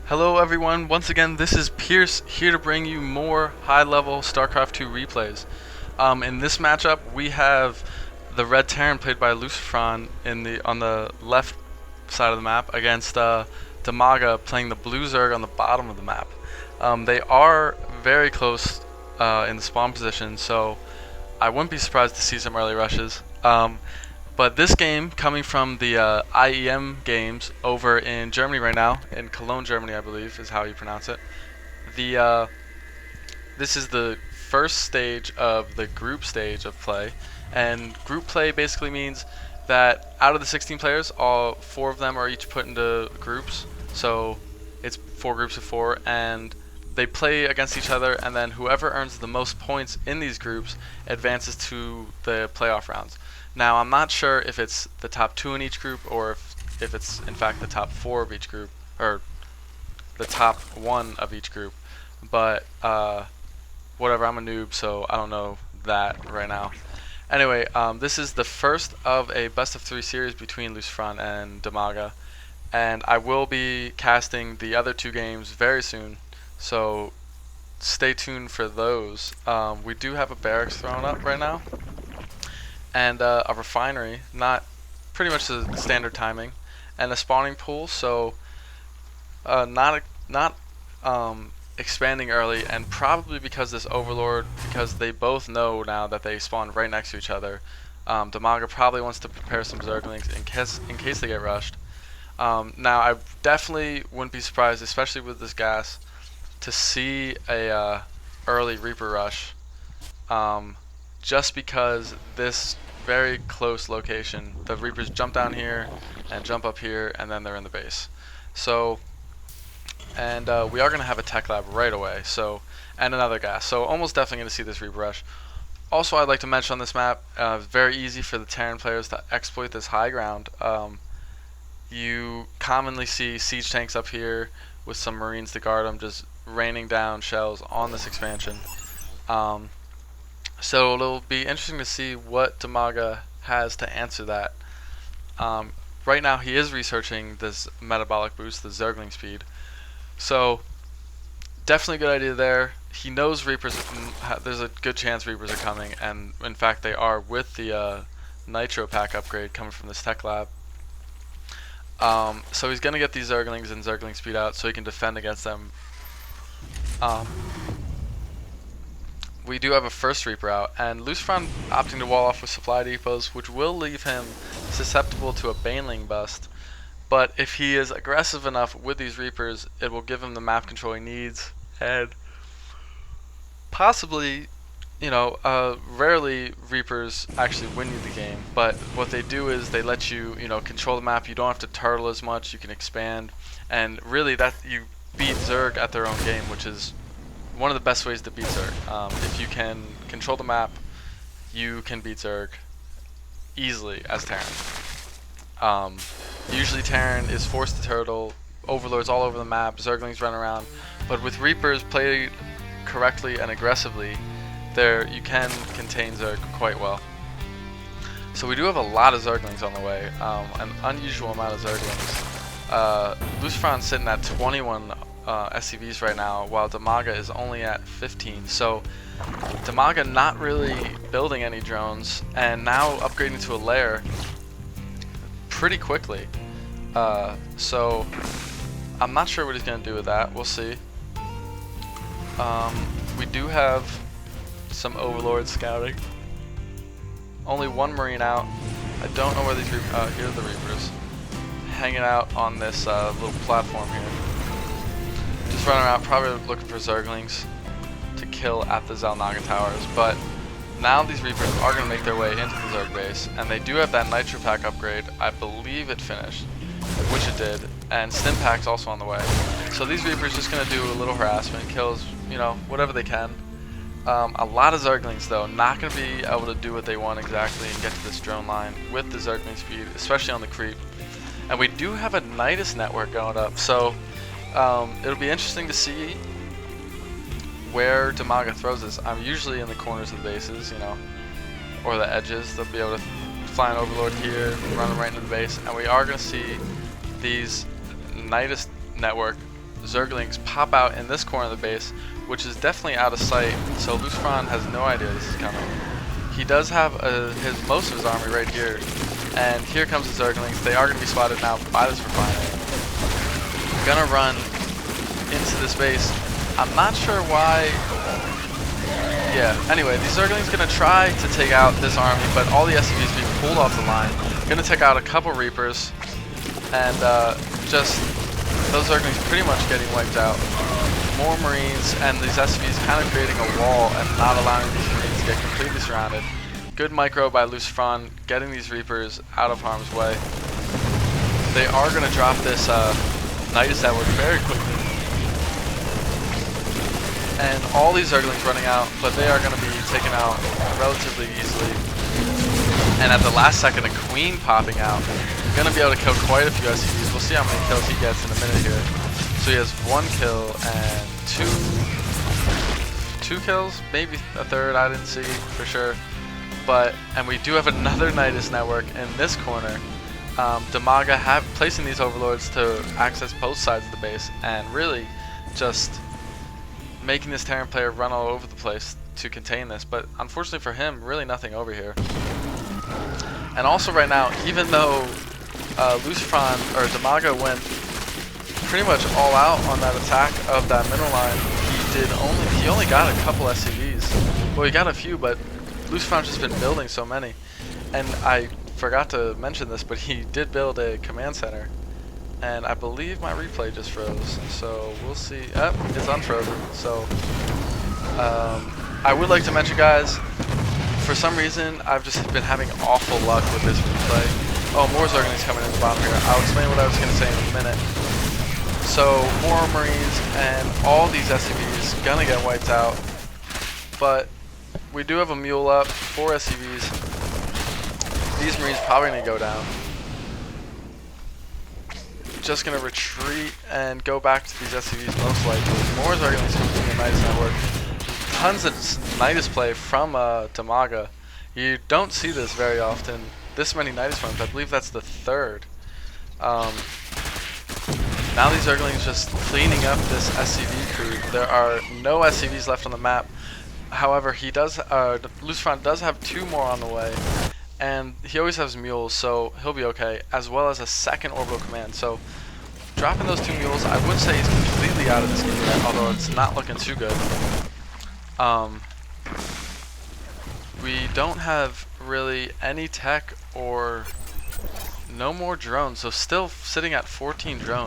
Hello everyone, once again this is Pierce here to bring you more high-level StarCraft 2 replays. In this matchup we have the Red Terran played by Lucifron on the left side of the map against Dimaga playing the Blue Zerg on the bottom of the map. They are very close in the spawn position, so I wouldn't be surprised to see some early rushes. But this game, coming from the IEM games over in Germany right now, in Cologne, Germany, I believe is how you pronounce it. This is the first stage of the group stage of play, and group play basically means that out of the 16 players, all 4 of them are each put into groups. So it's 4 groups of 4, and they play against each other, and then whoever earns the most points in these groups advances to the playoff rounds. Now, I'm not sure if it's the top 2 in each group or if it's in fact the top 4 of each group, or the top 1 of each group, but whatever, I'm a noob, so I don't know that right now. Anyway, this is the first of a best of 3 series between Lucifron and Dimaga, and I will be casting the other 2 games very soon, so stay tuned for those. We do have a barracks thrown up right now, and a refinery, not pretty much the standard timing, and a spawning pool, so not expanding early, and probably because this overlord, because they both know now that they spawn right next to each other. Dimaga probably wants to prepare some zerglings in case they get rushed. Now I definitely wouldn't be surprised, especially with this gas, to see a early Reaper rush, just because this very close location, the Reapers jump down here and jump up here, and then they're in the base. So, and we are going to have a tech lab right away, so, and another gas, so almost definitely going to see this Reaper rush. Also, I'd like to mention on this map, it's very easy for the Terran players to exploit this high ground. You commonly see siege tanks up here with some Marines to guard them, just raining down shells on this expansion. So it'll be interesting to see what Dimaga has to answer that. Right now he is researching this metabolic boost, the Zergling speed. So definitely a good idea there. He knows Reapers, there's a good chance Reapers are coming, and in fact they are, with the Nitro pack upgrade coming from this tech lab. So he's going to get these Zerglings and Zergling speed out so he can defend against them. We do have a first Reaper out, and Lucifron opting to wall off with supply depots, which will leave him susceptible to a Baneling bust. But if he is aggressive enough with these Reapers, it will give him the map control he needs, and possibly, you know, rarely Reapers actually win you the game, but what they do is they let you, control the map. You don't have to turtle as much, you can expand, and really that you beat Zerg at their own game, which is one of the best ways to beat Zerg. If you can control the map, you can beat Zerg easily as Terran. Usually Terran is forced to turtle, overlords all over the map, Zerglings run around, but with Reapers played correctly and aggressively, you can contain Zerg quite well. So we do have a lot of Zerglings on the way, an unusual amount of Zerglings. Lucifron's sitting at 21 SCVs right now, while Dimaga is only at 15. So Dimaga not really building any drones, and now upgrading to a lair pretty quickly. So I'm not sure what he's going to do with that. We'll see. We do have some overlords scouting. Only 1 Marine out. I don't know where these Reapers. Here are the Reapers hanging out on this little platform here. Just running around, probably looking for Zerglings to kill at the Xel'Naga towers. But now these Reapers are going to make their way into the Zerg base, and they do have that Nitro pack upgrade. I believe it finished, which it did, and Stim pack's also on the way. So these Reapers just going to do a little harassment, kills, whatever they can. A lot of Zerglings though, not going to be able to do what they want exactly and get to this drone line with the Zergling speed, especially on the creep. And we do have a Nidus network going up, so it'll be interesting to see where Dimaga throws this. I'm usually in the corners of the bases, or the edges. They'll be able to fly an overlord here, run them right into the base, and we are going to see these Nidus network Zerglings pop out in this corner of the base, which is definitely out of sight, so Lucifron has no idea this is coming. He does have most of his army right here, and here comes the Zerglings. They are going to be spotted now by this refinery. Gonna run into this base. I'm not sure why. Yeah, anyway, these Zerglings gonna try to take out this army, but all the SCVs being pulled off the line. Gonna take out a couple Reapers, and just those Zerglings pretty much getting wiped out. More Marines, and these SCVs kind of creating a wall and not allowing these Marines to get completely surrounded. Good micro by Lucifron, getting these Reapers out of harm's way. They are gonna drop this Nidus network very quickly. And all these Zerglings running out, but they are going to be taken out relatively easily. And at the last second, a Queen popping out. Going to be able to kill quite a few SCVs. We'll see how many kills he gets in a minute here. So he has 1 kill and 2 kills, maybe a third, I didn't see for sure. And we do have another Nidus network in this corner. Dimaga placing these overlords to access both sides of the base, and really just making this Terran player run all over the place to contain this, but unfortunately for him, really nothing over here. And also right now, even though Lucifron or Dimaga went pretty much all out on that attack of that middle line, he only got a couple SCVs. Well, he got a few, but Lucifron's just been building so many. And I forgot to mention this, but he did build a command center. And I believe my replay just froze, so we'll see. It's unfrozen. So I would like to mention, guys, for some reason I've just been having awful luck with this replay. Oh, more Zerglings coming in the bottom here. I'll explain what I was going to say in a minute. So more Marines and all these SCVs gonna get wiped out, but we do have a mule up, 4 SCVs. These Marines probably gonna go down. Just gonna retreat and go back to these SCVs most likely. More Zerglings coming from the Nidus network. Tons of Nidus play from Dimaga. You don't see this very often. This many Nidus runs. I believe that's the 3rd. Now these Zerglings just cleaning up this SCV crew. There are no SCVs left on the map. However, Lucifron does have 2 more on the way. And he always has mules, so he'll be okay, as well as a 2nd orbital command. So dropping those 2 mules, I would say he's completely out of this game yet, although it's not looking too good. We don't have really any tech or no more drones, so still sitting at 14 drones.